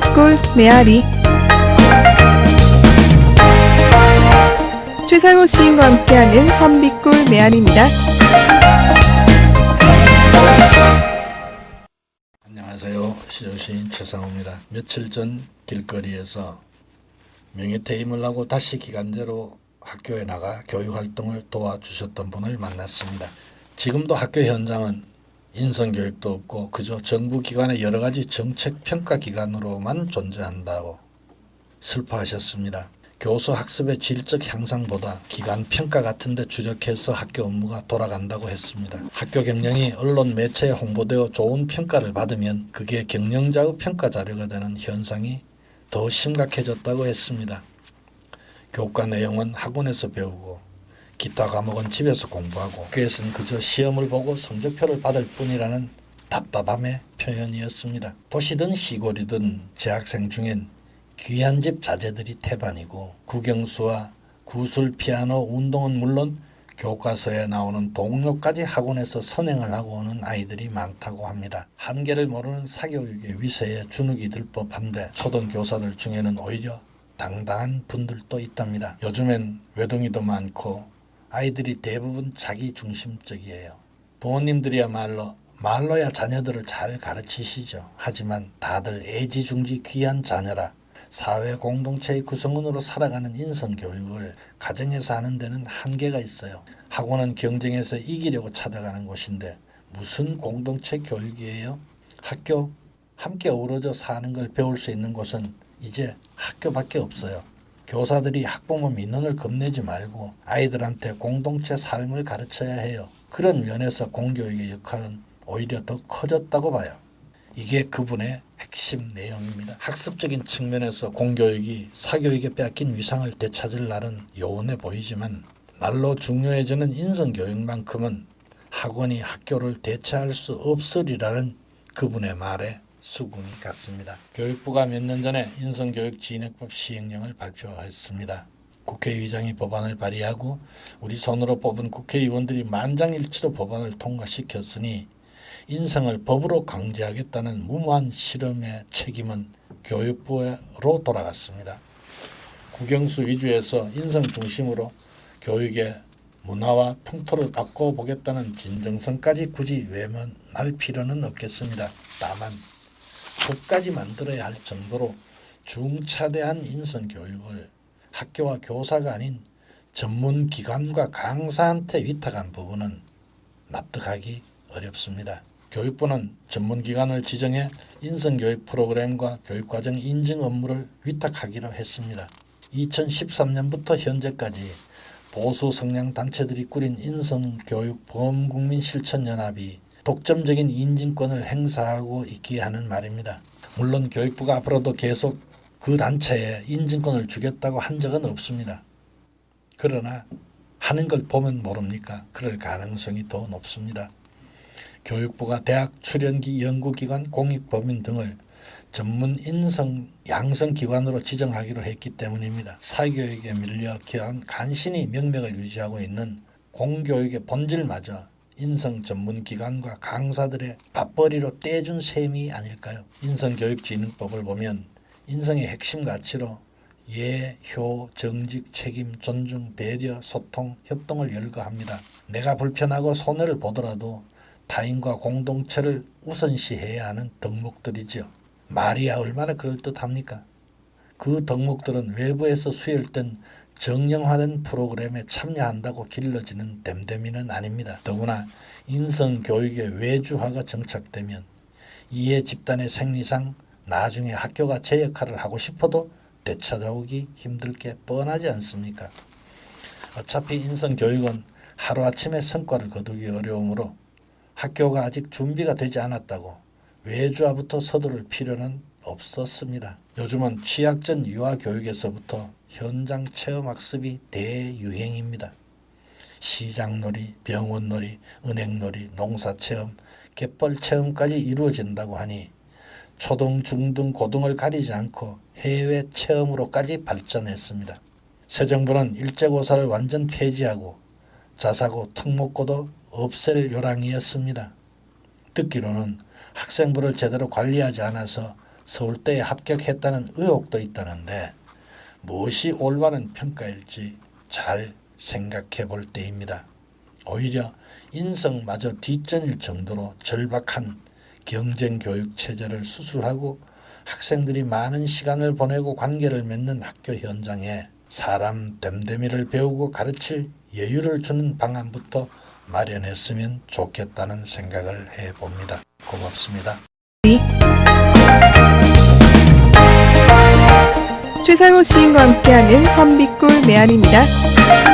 선비꿀 메아리. 최상우 시인과 함께하는 선비꿀 메아리입니다. 안녕하세요. 시조시인 최상우입니다. 며칠 전 길거리에서 명예퇴임을 하고 다시 기간제로 학교에 나가 교육활동을 도와주셨던 분을 만났습니다. 지금도 학교 현장은 인성교육도 없고 그저 정부기관의 여러가지 정책평가기관으로만 존재한다고 슬퍼하셨습니다. 교수 학습의 질적 향상보다 기관 평가 같은 데 주력해서 학교 업무가 돌아간다고 했습니다. 학교 경영이 언론 매체에 홍보되어 좋은 평가를 받으면 그게 경영자의 평가 자료가 되는 현상이 더 심각해졌다고 했습니다. 교과 내용은 학원에서 배우고 기타 과목은 집에서 공부하고 학교에서는 그저 시험을 보고 성적표를 받을 뿐이라는 답답함의 표현이었습니다. 도시든 시골이든 재학생 중엔 귀한 집 자제들이 태반이고 국영수와 구술, 피아노, 운동은 물론 교과서에 나오는 동요까지 학원에서 선행을 하고 오는 아이들이 많다고 합니다. 한계를 모르는 사교육의 위세에 주눅이 들 법한데 초등교사들 중에는 오히려 당당한 분들도 있답니다. 요즘엔 외동이도 많고 아이들이 대부분 자기중심적이에요. 부모님들이야말로 말로야 자녀들을 잘 가르치시죠. 하지만 다들 애지중지 귀한 자녀라 사회 공동체의 구성원으로 살아가는 인성교육을 가정에서 하는 데는 한계가 있어요. 학원은 경쟁에서 이기려고 찾아가는 곳인데 무슨 공동체 교육이에요? 학교 함께 어우러져 사는 걸 배울 수 있는 곳은 이제 학교밖에 없어요. 교사들이 학부모 민원을 겁내지 말고 아이들한테 공동체 삶을 가르쳐야 해요. 그런 면에서 공교육의 역할은 오히려 더 커졌다고 봐요. 이게 그분의 핵심 내용입니다. 학습적인 측면에서 공교육이 사교육에 빼앗긴 위상을 되찾을 날은 요원해 보이지만 날로 중요해지는 인성교육만큼은 학원이 학교를 대체할 수 없으리라는 그분의 말에 수긍이 갔습니다. 교육부가 몇 년 전에 인성교육 진행법 시행령을 발표했습니다. 국회의장이 법안을 발의하고 우리 손으로 뽑은 국회의원들이 만장일치로 법안을 통과시켰으니 인성을 법으로 강제하겠다는 무모한 실험의 책임은 교육부로 돌아갔습니다. 국영수 위주에서 인성 중심으로 교육의 문화와 풍토를 바꿔보겠다는 진정성까지 굳이 외면할 필요는 없겠습니다. 다만 법까지 만들어야 할 정도로 중차대한 인성교육을 학교와 교사가 아닌 전문기관과 강사한테 위탁한 부분은 납득하기 어렵습니다. 교육부는 전문기관을 지정해 인성교육 프로그램과 교육과정 인증 업무를 위탁하기로 했습니다. 2013년부터 현재까지 보수 성향 단체들이 꾸린 인성교육 범국민실천연합이 독점적인 인증권을 행사하고 있기에 하는 말입니다. 물론 교육부가 앞으로도 계속 그 단체에 인증권을 주겠다고 한 적은 없습니다. 그러나 하는 걸 보면 모릅니까? 그럴 가능성이 더 높습니다. 교육부가 대학, 출연기, 연구기관, 공익법인 등을 전문 인성 양성기관으로 지정하기로 했기 때문입니다. 사교육에 밀려 간신히 명맥을 유지하고 있는 공교육의 본질마저 인성 전문기관과 강사들의 밥벌이로 떼준 셈이 아닐까요? 인성교육진흥법을 보면 인성의 핵심 가치로 예, 효, 정직, 책임, 존중, 배려, 소통, 협동을 열거합니다. 내가 불편하고 손해를 보더라도 타인과 공동체를 우선시해야 하는 덕목들이죠. 말이야 얼마나 그럴듯합니까? 그 덕목들은 외부에서 수혈된 정형화된 프로그램에 참여한다고 길러지는 댐댐이는 아닙니다. 더구나 인성교육의 외주화가 정착되면 이해 집단의 생리상 나중에 학교가 제 역할을 하고 싶어도 되찾아오기 힘들 게 뻔하지 않습니까? 어차피 인성교육은 하루아침에 성과를 거두기 어려우므로 학교가 아직 준비가 되지 않았다고 외주화부터 서두를 필요는 없었습니다. 요즘은 취학 전 유아교육에서부터 현장 체험학습이 대유행입니다. 시장놀이, 병원놀이, 은행놀이, 농사체험, 갯벌체험까지 이루어진다고 하니 초등, 중등, 고등을 가리지 않고 해외 체험으로까지 발전했습니다. 새 정부는 일제고사를 완전 폐지하고 자사고, 특목고도 없앨 요량이었습니다. 듣기로는 학생부를 제대로 관리하지 않아서 서울대에 합격했다는 의혹도 있다는데 무엇이 올바른 평가일지 잘 생각해 볼 때입니다. 오히려 인성마저 뒷전일 정도로 절박한 경쟁교육 체제를 수술하고 학생들이 많은 시간을 보내고 관계를 맺는 학교 현장에 사람 됨됨이를 배우고 가르칠 여유를 주는 방안부터 마련했으면 좋겠다는 생각을 해봅니다. 고맙습니다. 최상우 시인과 함께하는 선비골 메아리입니다.